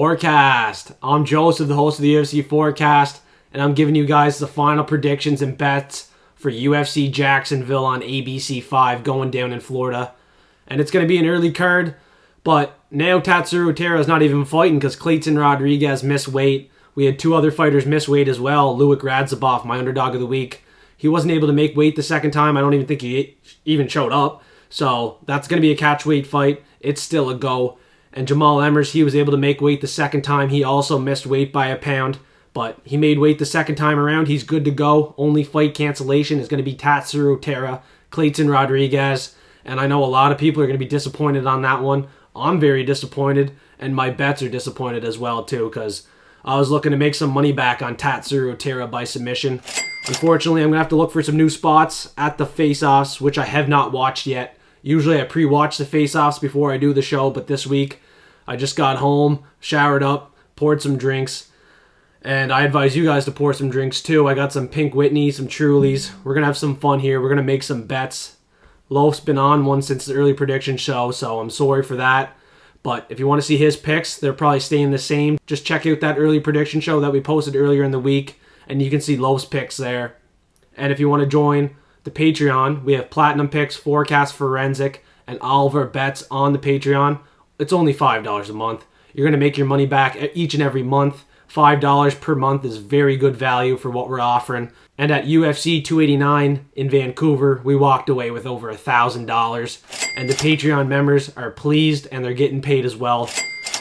Forecast. I'm Joseph, the host of the UFC Forecast, and I'm giving you guys the final predictions and bets for UFC Jacksonville on ABC 5 going down in Florida. And it's going to be an early card, but now Tatsuro Terra is not even fighting because Clayton Rodriguez missed weight. We had two other fighters miss weight as well. Loik Radzhabov, my underdog of the week. He wasn't able to make weight the second time. I don't even think he even showed up. So that's going to be a catch weight fight. It's still a go. And Jamall Emmers, he was able to make weight the second time. He also missed weight by a pound, but he made weight the second time around. He's good to go. Only fight cancellation is going to be Tatsuro Terra, Clayton Rodriguez. And I know a lot of people are going to be disappointed on that one. I'm very disappointed, and my bets are disappointed as well too, because I was looking to make some money back on Tatsuro Terra by submission. Unfortunately, I'm going to have to look for some new spots at the face-offs, which I have not watched yet. Usually I pre-watch the face-offs before I do the show, but this week I just got home, showered up, poured some drinks, and I advise you guys to pour some drinks too. I got some Pink Whitney, some Trulies. We're going to have some fun here. We're going to make some bets. Loaf's been on one since the early prediction show, so I'm sorry for that. But if you want to see his picks, they're probably staying the same. Just check out that early prediction show that we posted earlier in the week, and you can see Loaf's picks there. And if you want to join the Patreon, we have Platinum Picks, Forecast Forensic, and all of our bets on the Patreon. It's only $5 a month. You're going to make your money back each and every month. $5 per month is very good value for what we're offering. And at UFC 289 in Vancouver, we walked away with over $1,000. And the Patreon members are pleased and they're getting paid as well.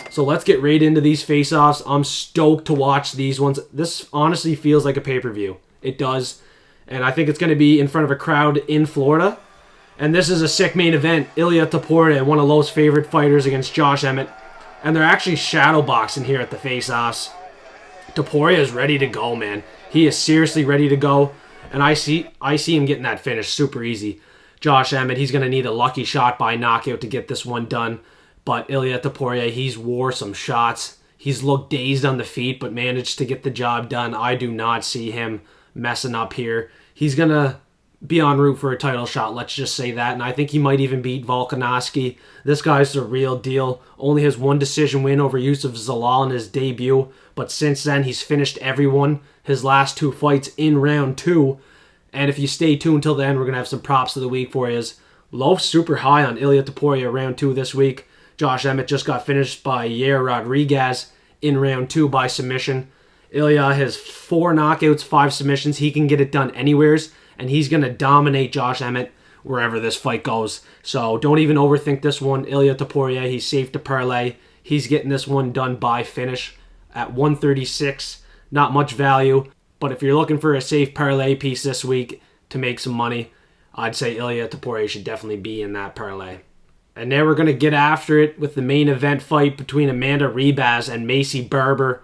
So let's get right into these face-offs. I'm stoked to watch these ones. This honestly feels like a pay-per-view. It does. And I think it's going to be in front of a crowd in Florida. And this is a sick main event. Ilia Topuria, one of Lowe's favorite fighters against Josh Emmett. And they're actually shadow boxing here at the face-offs. Topuria is ready to go, man. He is seriously ready to go. And I see him getting that finish super easy. Josh Emmett, he's going to need a lucky shot by knockout to get this one done. But Ilia Topuria, he's wore some shots. He's looked dazed on the feet, but managed to get the job done. I do not see him messing up here. He's going to be en route for a title shot, let's just say that. And I think he might even beat Volkanovski. This guy's the real deal. Only has one decision win over Youssef Zalal in his debut. But since then, he's finished everyone. His last two fights in round two. And if you stay tuned till the end, we're going to have some props of the week for you. Low super high on Ilia Topuria round two this week. Josh Emmett just got finished by Yair Rodriguez in round two by submission. Ilia has 4 knockouts, 5 submissions. He can get it done anywheres, and he's going to dominate Josh Emmett wherever this fight goes. So don't even overthink this one. Ilia Topuria, he's safe to parlay. He's getting this one done by finish at 136. Not much value, but if you're looking for a safe parlay piece this week to make some money, I'd say Ilia Topuria should definitely be in that parlay. And now we're going to get after it with the main event fight between Amanda Ribas and Maycee Barber.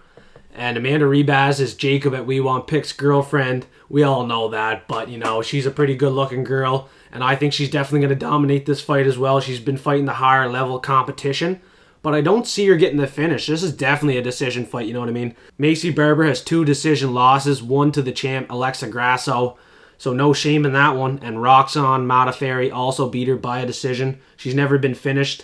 And Amanda Ribas is Jacob at We Want Picks' girlfriend. We all know that, but, you know, she's a pretty good-looking girl, and I think she's definitely going to dominate this fight as well. She's been fighting the higher-level competition, but I don't see her getting the finish. This is definitely a decision fight, you know what I mean? Maycee Barber has 2 decision losses, one to the champ, Alexa Grasso, so no shame in that one. And Roxanne Modafferi also beat her by a decision. She's never been finished.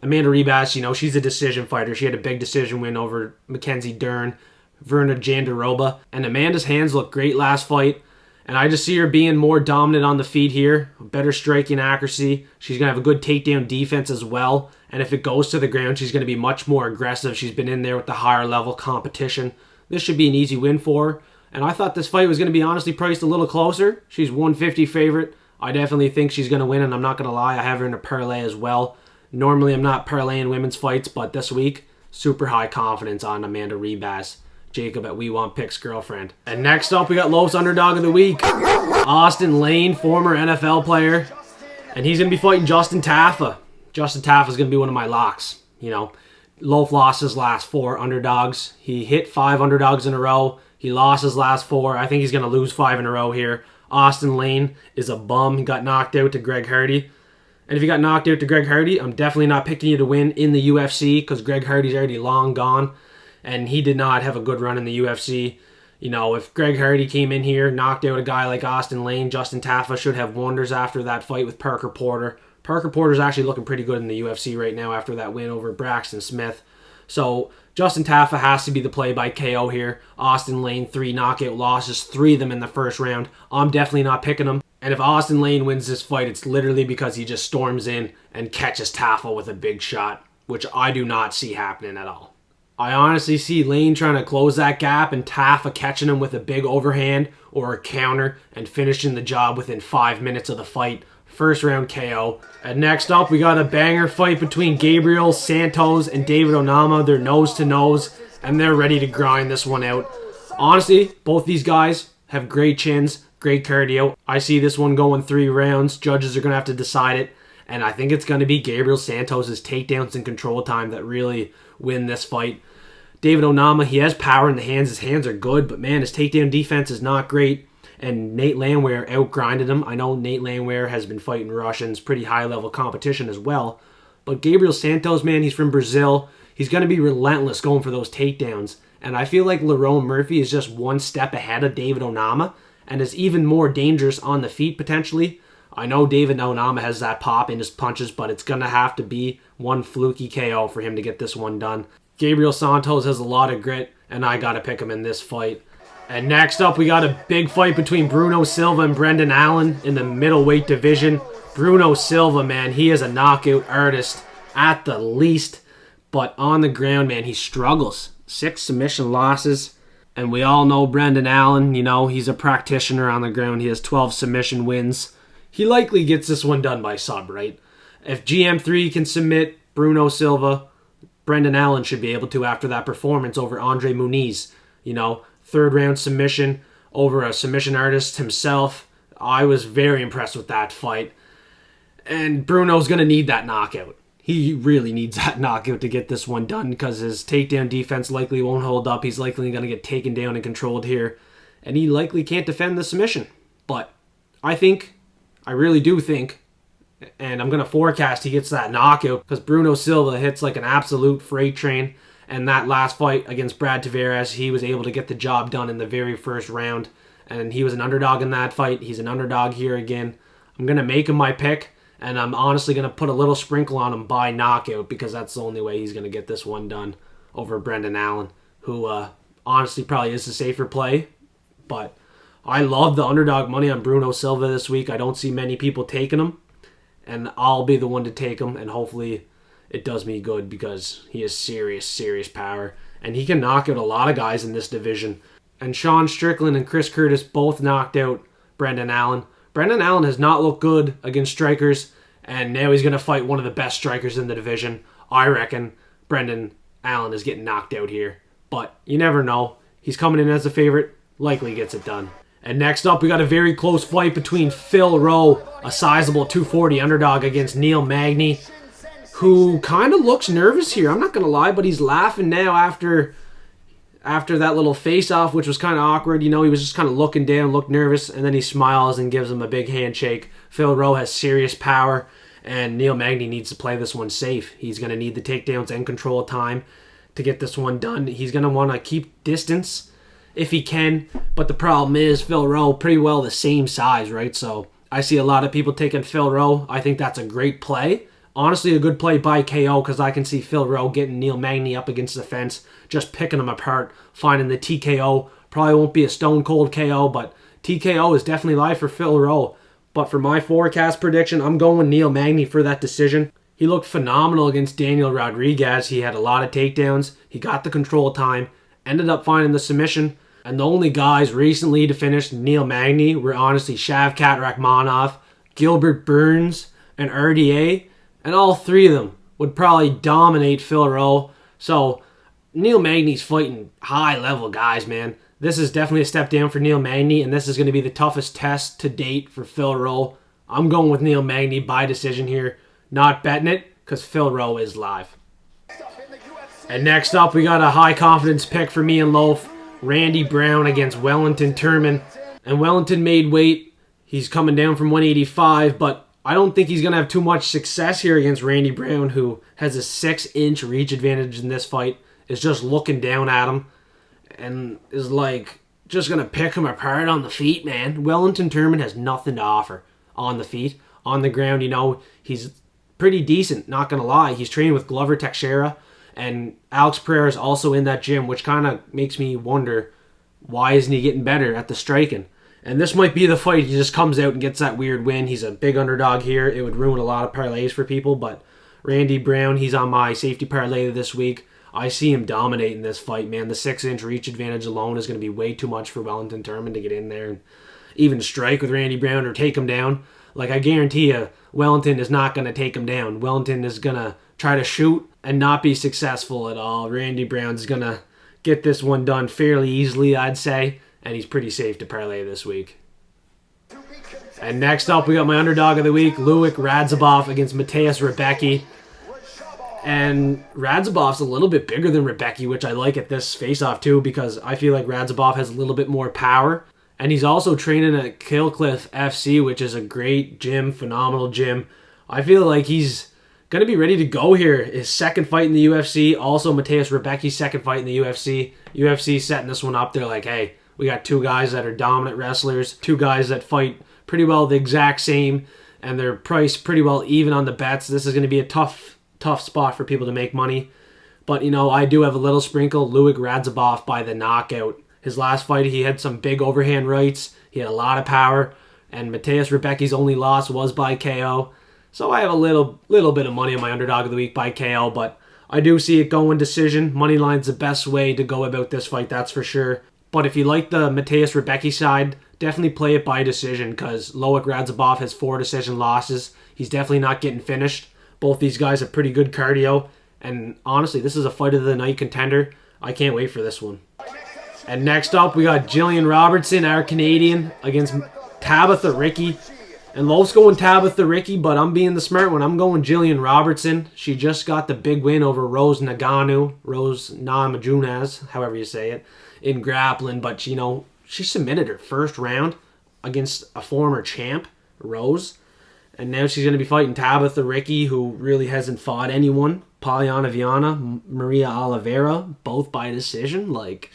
Amanda Ribas, you know, she's a decision fighter. She had a big decision win over Mackenzie Dern, Verna Jandiroba. And Amanda's hands looked great last fight. And I just see her being more dominant on the feet here. Better striking accuracy. She's going to have a good takedown defense as well. And if it goes to the ground, she's going to be much more aggressive. She's been in there with the higher level competition. This should be an easy win for her. And I thought this fight was going to be honestly priced a little closer. She's 150 favorite. I definitely think she's going to win, and I'm not going to lie. I have her in a parlay as well. Normally, I'm not parlaying women's fights, but this week, super high confidence on Amanda Ribas, Jacob at We Want Picks' girlfriend. And next up, we got Loaf's underdog of the week, Austen Lane, former NFL player, and he's going to be fighting Justin Tafa. Justin Tafa is going to be one of my locks. You know, Loaf lost his last 4 underdogs. He hit 5 underdogs in a row. He lost his last 4. I think he's going to lose 5 in a row here. Austen Lane is a bum. He got knocked out to Greg Hardy. And if you got knocked out to Greg Hardy, I'm definitely not picking you to win in the UFC because Greg Hardy's already long gone. And he did not have a good run in the UFC. You know, if Greg Hardy came in here, knocked out a guy like Austen Lane, Justin Tafa should have wonders after that fight with Parker Porter. Parker Porter's actually looking pretty good in the UFC right now after that win over Braxton Smith. So Justin Tafa has to be the play by KO here. Austen Lane, 3 knockout losses, 3 of them in the first round. I'm definitely not picking him. And if Austen Lane wins this fight, it's literally because he just storms in and catches Tafa with a big shot, which I do not see happening at all. I honestly see Lane trying to close that gap and Tafa catching him with a big overhand or a counter and finishing the job within 5 minutes of the fight. First round KO. And next up, we got a banger fight between Gabriel, Santos, and David Onama. They're nose to nose, and they're ready to grind this one out. Honestly, both these guys have great chins, great cardio. I see this one going 3 rounds. Judges are going to have to decide it. And I think it's going to be Gabriel Santos' takedowns and control time that really win this fight. David Onama, he has power in the hands. His hands are good, but man, his takedown defense is not great. And Nate Landwehr outgrinded him. I know Nate Landwehr has been fighting Russians, pretty high-level competition as well. But Gabriel Santos, man, he's from Brazil. He's going to be relentless going for those takedowns. And I feel like Lerone Murphy is just one step ahead of David Onama and is even more dangerous on the feet potentially. I know David Onama has that pop in his punches, but it's going to have to be one fluky KO for him to get this one done. Gabriel Santos has a lot of grit, and I got to pick him in this fight. And next up, we got a big fight between Bruno Silva and Brendan Allen in the middleweight division. Bruno Silva, man, he is a knockout artist at the least, but on the ground, man, he struggles. 6 submission losses, and we all know Brendan Allen, you know, he's a practitioner on the ground. He has 12 submission wins. He likely gets this one done by sub, right? If GM3 can submit Bruno Silva, Brendan Allen should be able to after that performance over Andre Muniz. You know, 3rd round submission over a submission artist himself. I was very impressed with that fight. And Bruno's going to need that knockout. He really needs that knockout to get this one done because his takedown defense likely won't hold up. He's likely going to get taken down and controlled here. And he likely can't defend the submission. But I really do think, and I'm going to forecast he gets that knockout because Bruno Silva hits like an absolute freight train. And that last fight against Brad Tavares, he was able to get the job done in the very first round. And he was an underdog in that fight. He's an underdog here again. I'm going to make him my pick. And I'm honestly going to put a little sprinkle on him by knockout because that's the only way he's going to get this one done over Brendan Allen, who honestly probably is the safer play. But I love the underdog money on Bruno Silva this week. I don't see many people taking him. And I'll be the one to take him. And hopefully it does me good because he has serious, serious power. And he can knock out a lot of guys in this division. And Sean Strickland and Chris Curtis both knocked out Brendan Allen. Brendan Allen has not looked good against strikers. And now he's going to fight one of the best strikers in the division. I reckon Brendan Allen is getting knocked out here. But you never know. He's coming in as a favorite. Likely gets it done. And next up, we got a very close fight between Phil Rowe, a sizable 240 underdog, against Neil Magny, who kind of looks nervous here. I'm not going to lie, but he's laughing now after that little face-off, which was kind of awkward. You know, he was just kind of looking down, looked nervous, and then he smiles and gives him a big handshake. Phil Rowe has serious power, and Neil Magny needs to play this one safe. He's going to need the takedowns and control time to get this one done. He's going to want to keep distance if he can, but the problem is Phil Rowe pretty well the same size, right? So I see a lot of people taking Phil Rowe. I think that's a great play. Honestly, a good play by KO because I can see Phil Rowe getting Neil Magny up against the fence, just picking him apart, finding the TKO. Probably won't be a stone cold KO, but TKO is definitely live for Phil Rowe. But for my forecast prediction, I'm going Neil Magny for that decision. He looked phenomenal against Daniel Rodriguez. He had a lot of takedowns. He got the control time, ended up finding the submission. And the only guys recently to finish Neil Magny were honestly Shavkat Rakhmonov, Gilbert Burns, and RDA. And all 3 of them would probably dominate Phil Rowe. So Neil Magny's fighting high-level guys, man. This is definitely a step down for Neil Magny, and this is going to be the toughest test to date for Phil Rowe. I'm going with Neil Magny by decision here. Not betting it, because Phil Rowe is live. And next up, we got a high-confidence pick for me and Loaf. Randy Brown against Wellington Turman. And Wellington made weight. He's coming down from 185, but I don't think he's going to have too much success here against Randy Brown, who has a 6-inch reach advantage in this fight, is just looking down at him, and is like just going to pick him apart on the feet, man. Wellington Turman has nothing to offer on the feet. On the ground, you know, he's pretty decent, not going to lie. He's training with Glover Teixeira, And Alex Pereira is also in that gym, which kind of makes me wonder, why isn't he getting better at the striking? And this might be the fight. He just comes out and gets that weird win. He's a big underdog here. It would ruin a lot of parlays for people, but Randy Brown, he's on my safety parlay this week. I see him dominating this fight, man. The 6-inch reach advantage alone is going to be way too much for Wellington Turman to get in there and even strike with Randy Brown or take him down. Like, I guarantee you, Wellington is not going to take him down. Wellington is going to try to shoot and not be successful at all. Randy Brown's going to get this one done fairly easily, I'd say, and he's pretty safe to parlay this week. And next up, we got my underdog of the week, Loik Radzhabov against Mateusz Rebecki. And Radzhabov's a little bit bigger than Rebecki, which I like at this face-off too, because I feel like Radzhabov has a little bit more power. And he's also training at Killcliff FC, which is a great gym, phenomenal gym. I feel like he's going to be ready to go here. His second fight in the UFC, also Mateusz Rebecki's second fight in the UFC. UFC setting this one up. They're like, hey, we got two guys that are dominant wrestlers, two guys that fight pretty well the exact same, and they're priced pretty well even on the bets. This is going to be a tough spot for people to make money. But, you know, I do have a little sprinkle. Loik Radzhabov by the knockout. His last fight, he had some big overhand rights. He had a lot of power. And Mateusz Rebecki's only loss was by KO. So I have a little bit of money on my underdog of the week by KO. But I do see it going decision. Moneyline's the best way to go about this fight, that's for sure. But if you like the Mateusz Rebecki side, definitely play it by decision, because Loik Radzhabov has 4 decision losses. He's definitely not getting finished. Both these guys have pretty good cardio. And honestly, this is a fight of the night contender. I can't wait for this one. And next up, we got Gillian Robertson, our Canadian, against Tabatha Ricci. And Lowe's going Tabatha Ricci, but I'm being the smart one. I'm going Gillian Robertson. She just got the big win over Rose Namajunas, however you say it, in grappling. But, you know, she submitted her first round against a former champ, Rose. And now she's going to be fighting Tabatha Ricci, who really hasn't fought anyone. Polyana Viana, Maria Oliveira, both by decision. Like,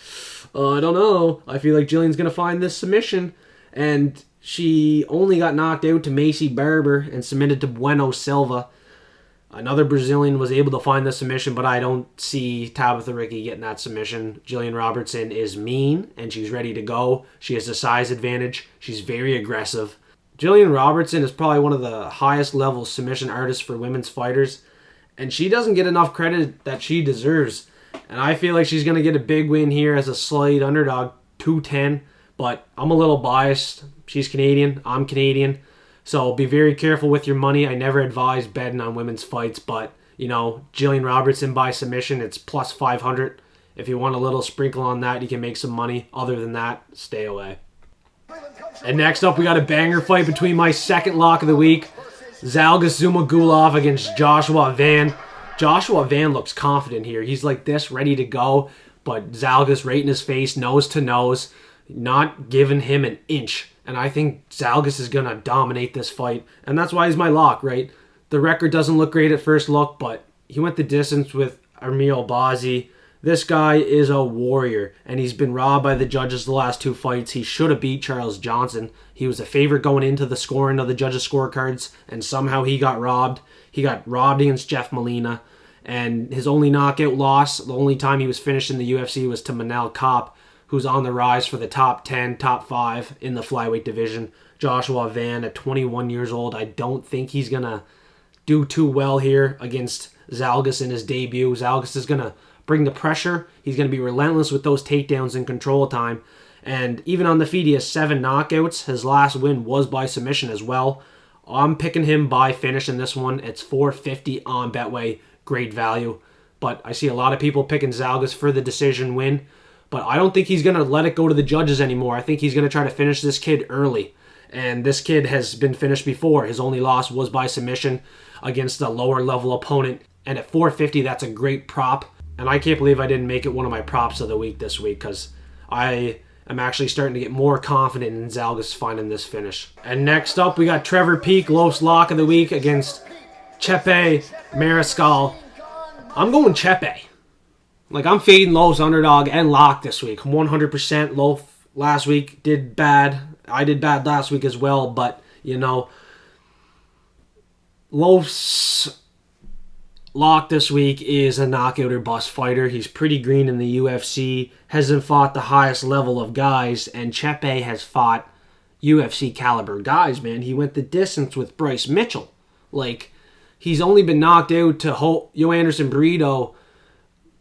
I don't know. I feel like Gillian's going to find this submission. And she only got knocked out to Maycee Barber and submitted to Bueno Silva. Another Brazilian was able to find the submission, but I don't see Tabatha Ricci getting that submission. Gillian Robertson is mean, and she's ready to go. She has a size advantage. She's very aggressive. Gillian Robertson is probably one of the highest level submission artists for women's fighters, and she doesn't get enough credit that she deserves. And I feel like she's going to get a big win here as a slight underdog, 210, but I'm a little biased. She's Canadian, I'm Canadian, so be very careful with your money. I never advise betting on women's fights, but, you know, Gillian Robertson by submission, it's plus 500. If you want a little sprinkle on that, you can make some money. Other than that, stay away. And next up, we got a banger fight between my second lock of the week, Zhalgas Zhumagulov against Joshua Van. Joshua Van looks confident here. He's like this, ready to go, but Zhalgas right in his face, nose to nose, not giving him an inch. And I think Zhalgas is going to dominate this fight, and that's why he's my lock, right? The record doesn't look great at first look, but he went the distance with Amir Albazi. This guy is a warrior, and he's been robbed by the judges the last 2 fights. He should have beat Charles Johnson. He was a favorite going into the scoring of the judges' scorecards, and somehow he got robbed. He got robbed against Jeff Molina, and his only knockout loss, the only time he was finished in the UFC, was to Manel Kopp, who's on the rise for the top 10, top 5 in the flyweight division. Joshua Van at 21 years old, I don't think he's going to do too well here against Zhalgas in his debut. Zhalgas is going to bring the pressure. He's going to be relentless with those takedowns and control time. And even on the feet, he has 7 knockouts. His last win was by submission as well. I'm picking him by finish in this one. It's $4.50 on Betway. Great value. But I see a lot of people picking Zhalgas for the decision win. But I don't think he's going to let it go to the judges anymore. I think he's going to try to finish this kid early. And this kid has been finished before. His only loss was by submission against a lower level opponent. And at $4.50, that's a great prop. And I can't believe I didn't make it one of my props of the week this week, because I am actually starting to get more confident in Zhalgas finding this finish. And next up, we got Trevor Peek, Los Lock of the week against Chepe Mariscal. I'm going Chepe. Like, I'm fading Los underdog and lock this week. 100% Los last week did bad. I did bad last week as well, but, you know, Los, lock this week is a knockout or bust fighter. He's pretty green in the UFC, hasn't fought the highest level of guys, and Chepe has fought UFC caliber guys, man. He went the distance with Bryce Mitchell. Like, he's only been knocked out to Yo Anderson Burrito,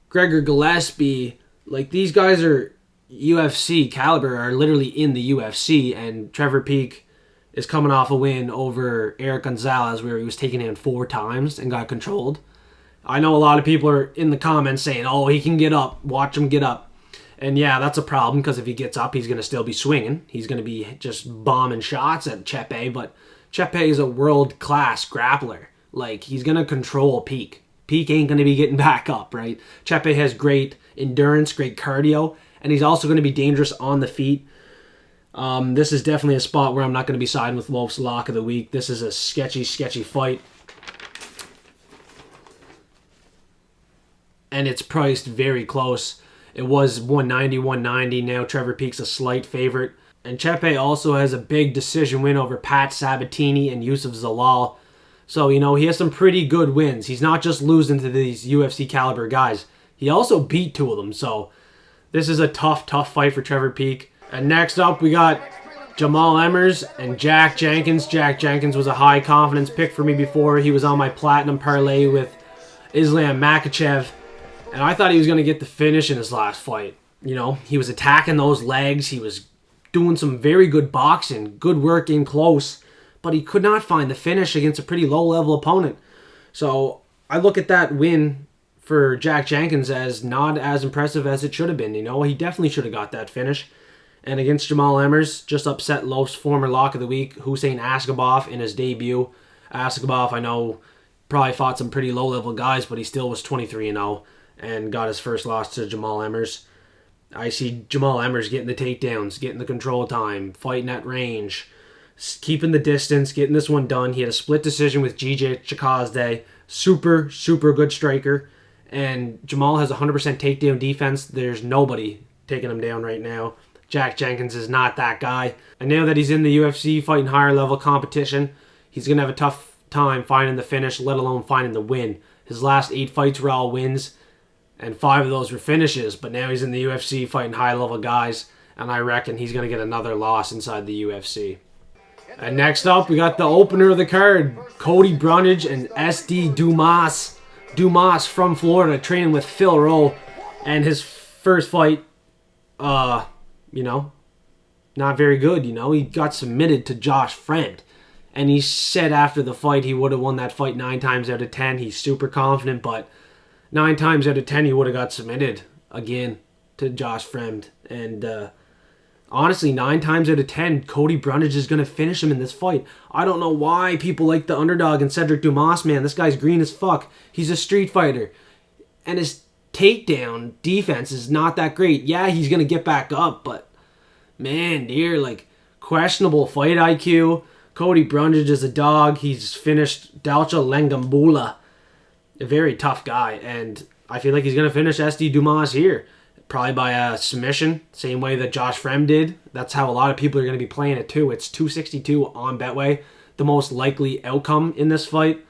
Gregor Gillespie. Like, these guys are UFC caliber, are literally in the UFC, and Trevor Peek is coming off a win over Eric Gonzalez where he was taken in 4 times and got controlled. I know a lot of people are in the comments saying, oh, he can get up. Watch him get up. And yeah, that's a problem because if he gets up, he's going to still be swinging. He's going to be just bombing shots at Chepe, but Chepe is a world-class grappler. Like, he's going to control Peek. Peek ain't going to be getting back up, right? Chepe has great endurance, great cardio, and he's also going to be dangerous on the feet. This is definitely a spot where I'm not going to be siding with Wolf's lock of the week. This is a sketchy, sketchy fight. And it's priced very close. It was 190, 190. Now Trevor Peek's a slight favorite. And Chepe also has a big decision win over Pat Sabatini and Yusuf Zalal. So, you know, he has some pretty good wins. He's not just losing to these UFC caliber guys. He also beat 2 of them. So this is a tough, tough fight for Trevor Peek. And next up, we got Jamall Emmers and Jack Jenkins. Jack Jenkins was a high confidence pick for me before. He was on my platinum parlay with Islam Makhachev. And I thought he was going to get the finish in his last fight. You know, he was attacking those legs. He was doing some very good boxing, good work in close. But he could not find the finish against a pretty low-level opponent. So I look at that win for Jack Jenkins as not as impressive as it should have been. You know, he definitely should have got that finish. And against Jamall Emmers, just upset Loaf's former lock of the week, Hussein Askabov, in his debut. Askabov, I know, probably fought some pretty low-level guys, but he still was 23-0 and got his first loss to Jamall Emmers. I see Jamall Emmers getting the takedowns, getting the control time, fighting at range, keeping the distance, getting this one done. He had a split decision with GJ Chikazde. Super, super good striker. And Jamall has 100% takedown defense. There's nobody taking him down right now. Jack Jenkins is not that guy. And now that he's in the UFC fighting higher level competition, he's going to have a tough time finding the finish, let alone finding the win. His last 8 fights were all wins, and 5 of those were finishes. But now he's in the UFC fighting high level guys, and I reckon he's going to get another loss inside the UFC. And next up, we got the opener of the card, Cody Brundage and SD Dumas. Dumas from Florida, training with Phil Rowe, and his first fight, you know, not very good, you know. He got submitted to Josh Friend. And he said after the fight he would have won that fight 9 times out of 10. He's super confident, but 9 times out of 10 he would have got submitted again to Josh Friend. And honestly, 9 times out of 10, Cody Brundage is going to finish him in this fight. I don't know why people like the underdog and Cedric Dumas, man. This guy's green as fuck. He's a street fighter. And his takedown defense is not that great. Yeah, he's going to get back up, but man, dear, like, questionable fight IQ. Cody Brundage is a dog. He's finished Dalcha Lengambula, a very tough guy, and I feel like he's going to finish SD Dumas here. Probably by a submission, same way that Josh Frem did. That's how a lot of people are going to be playing it too. It's 262 on Betway, the most likely outcome in this fight.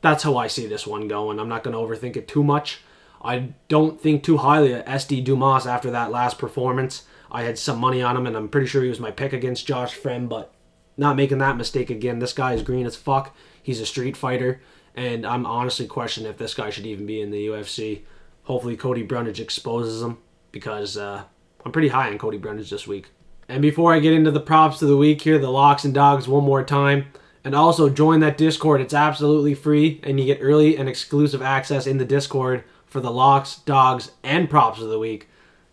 That's how I see this one going. I'm not going to overthink it too much. I don't think too highly of SD Dumas after that last performance. I had some money on him, and I'm pretty sure he was my pick against Josh Frem, but not making that mistake again. This guy is green as fuck. He's a street fighter, and I'm honestly questioning if this guy should even be in the UFC. Hopefully Cody Brundage exposes him, because I'm pretty high on Cody Brundage this week. And before I get into the props of the week here, the locks and dogs one more time. And also join that Discord. It's absolutely free, and you get early and exclusive access in the Discord for the locks, dogs, and props of the week.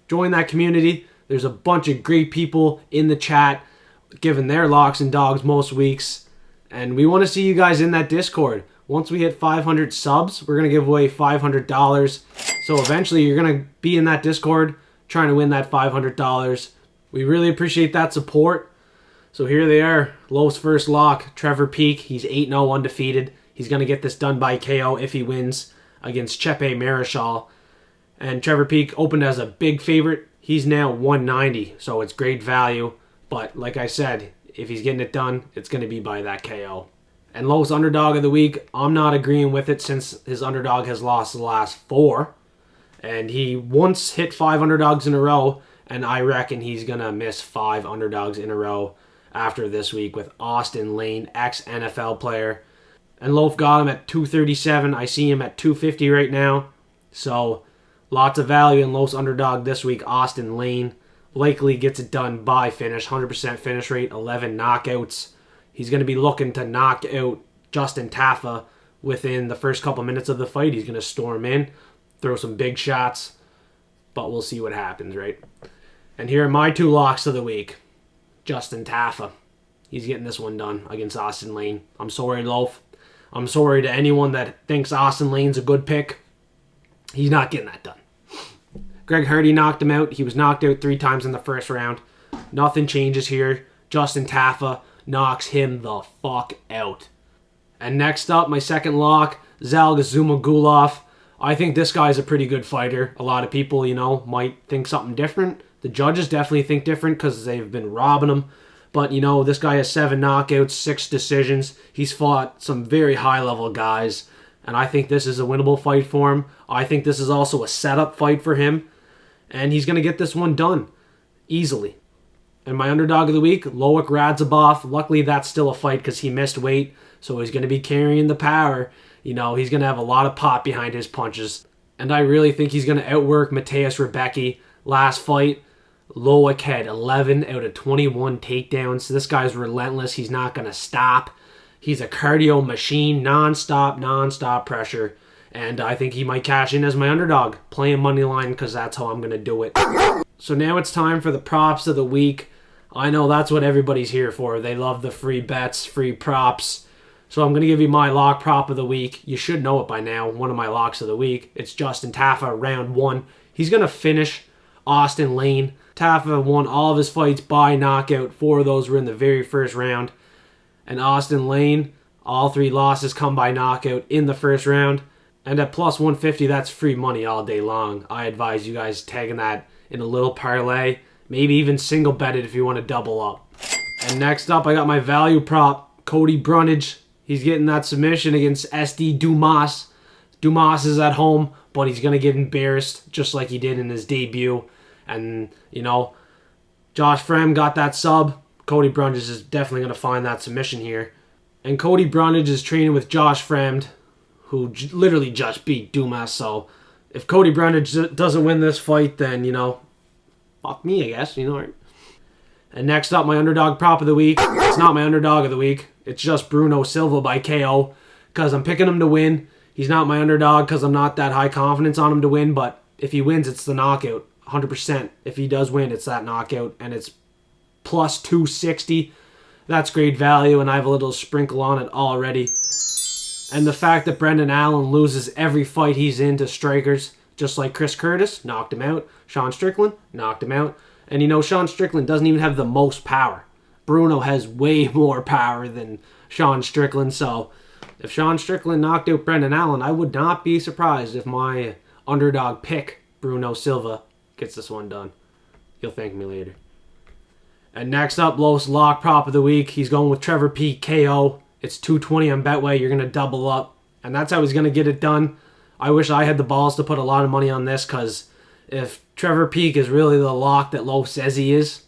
Join that community. There's a bunch of great people in the chat giving their locks and dogs most weeks. And we want to see you guys in that Discord. Once we hit 500 subs, we're going to give away $500. So eventually you're going to be in that Discord trying to win that $500. We really appreciate that support. So here they are. Lowe's first lock, Trevor Peek. He's 8-0 undefeated. He's going to get this done by KO if he wins against Chepe Mariscal. And Trevor Peek opened as a big favorite. He's now 190, so it's great value. But like I said, if he's getting it done, it's going to be by that KO. And lowest underdog of the week, I'm not agreeing with it since his underdog has lost the last 4. And he once hit 5 underdogs in a row, and I reckon he's going to miss 5 underdogs in a row after this week with Austen Lane, ex-NFL player. And Loaf got him at 237. I see him at 250 right now. So lots of value in Loaf's underdog this week. Austen Lane likely gets it done by finish. 100% finish rate, 11 knockouts. He's going to be looking to knock out Justin Tafa within the first couple minutes of the fight. He's going to storm in, throw some big shots, but we'll see what happens, right? And here are my 2 locks of the week. Justin Tafa. He's getting this one done against Austen Lane. I'm sorry, Loaf. I'm sorry to anyone that thinks Austen Lane's a good pick. He's not getting that done. Greg Hardy knocked him out. He was knocked out 3 times in the first round. Nothing changes here. Justin Tafa knocks him the fuck out. And next up, my second lock, Zhalgas Zhumagulov. I think this guy's a pretty good fighter. A lot of people, might think something different. The judges definitely think different because they've been robbing him. But, this guy has 7 knockouts, 6 decisions. He's fought some very high-level guys. And I think this is a winnable fight for him. I think this is also a setup fight for him. And he's going to get this one done easily. And my underdog of the week, Loik Radzhabov. Luckily, that's still a fight because he missed weight. So he's going to be carrying the power. He's going to have a lot of pop behind his punches. And I really think he's going to outwork Mateusz Rebecki. Last fight, Loik had 11 out of 21 takedowns. This guy's relentless. He's not going to stop. He's a cardio machine, non-stop pressure. And I think he might cash in as my underdog, playing money line because that's how I'm going to do it. So now it's time for the props of the week. I know that's what everybody's here for. They love the free bets, free props. So I'm going to give you my lock prop of the week. You should know it by now. One of my locks of the week. It's Justin Tafa, round 1. He's going to finish Austen Lane. Tafa won all of his fights by knockout. 4 of those were in the very first round. And Austen Lane, all 3 losses come by knockout in the first round. And at plus 150, that's free money all day long. I advise you guys tagging that in a little parlay. Maybe even single bet it if you want to double up. And next up, I got my value prop, Cody Brundage. He's getting that submission against SD Dumas. Dumas is at home, but he's going to get embarrassed just like he did in his debut. And, Josh Frem got that sub. Cody Brundage is definitely going to find that submission here. And Cody Brundage is training with Josh Frem, who literally just beat Dumas. So if Cody Brundage doesn't win this fight, then, fuck me, I guess, right? And next up, my underdog prop of the week. It's not my underdog of the week. It's just Bruno Silva by KO because I'm picking him to win. He's not my underdog because I'm not that high confidence on him to win, but if he wins, it's the knockout, 100%. If he does win, it's that knockout, and it's plus 260. That's great value, and I have a little sprinkle on it already. And the fact that Brendan Allen loses every fight he's in to strikers, just like Chris Curtis, knocked him out. Sean Strickland, knocked him out. And Sean Strickland doesn't even have the most power. Bruno has way more power than Sean Strickland. So if Sean Strickland knocked out Brendan Allen, I would not be surprised if my underdog pick, Bruno Silva, gets this one done. You'll thank me later. And next up, lowest lock prop of the week. He's going with Trevor Peek KO. It's 220 on Betway. You're going to double up. And that's how he's going to get it done. I wish I had the balls to put a lot of money on this because if Trevor Peek is really the lock that Lowe says he is,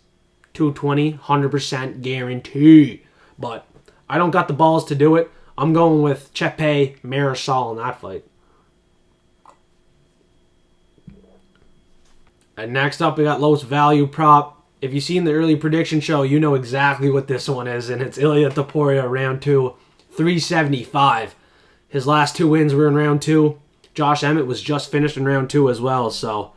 220, 100% guarantee. But I don't got the balls to do it. I'm going with Chepe Mariscal in that fight. And next up, we got lowest value prop. If you've seen the early prediction show, you know exactly what this one is. And it's Ilia Topuria, round 2, 375. His last 2 wins were in round 2. Josh Emmett was just finished in round 2 as well. So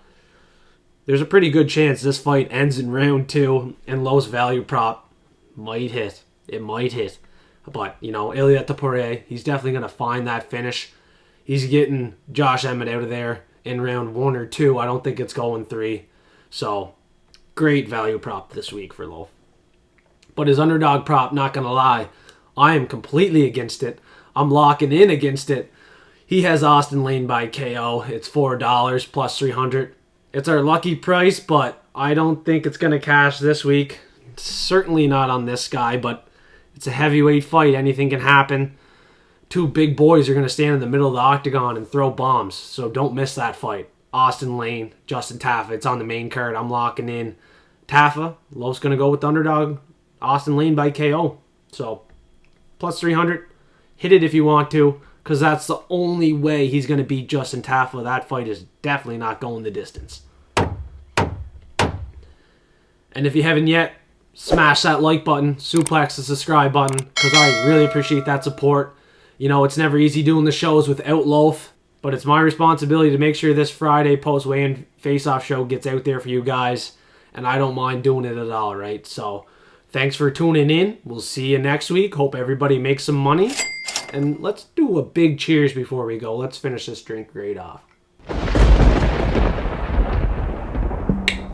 there's a pretty good chance this fight ends in round 2. And lowest value prop might hit. It might hit. But, Ilia Topuria, he's definitely going to find that finish. He's getting Josh Emmett out of there in round 1 or 2. I don't think it's going 3. So great value prop this week for Lowe. But his underdog prop, not going to lie, I am completely against it. I'm locking in against it. He has Austen Lane by KO. It's $4 plus 300. It's our lucky price, but I don't think it's going to cash this week. Certainly not on this guy, but It's a heavyweight fight. Anything can happen. Two big boys are going to stand in the middle of the octagon and throw bombs. So don't miss that fight. Austen Lane, Justin Tafa. It's on the main card. I'm locking in Tafa. Lowe's going to go with the underdog. Austen Lane by KO. So plus 300. Hit it if you want to, because that's the only way he's going to beat Justin Tafa. That fight is definitely not going the distance. And if you haven't yet, smash that like button, suplex the subscribe button, because I really appreciate that support. You know, it's never easy doing the shows without Loaf, but it's my responsibility to make sure this Friday post-weigh-in face-off show gets out there for you guys, and I don't mind doing it at all, right? So, thanks for tuning in. We'll see you next week. Hope everybody makes some money. And let's do a big cheers before we go. Let's finish this drink right off.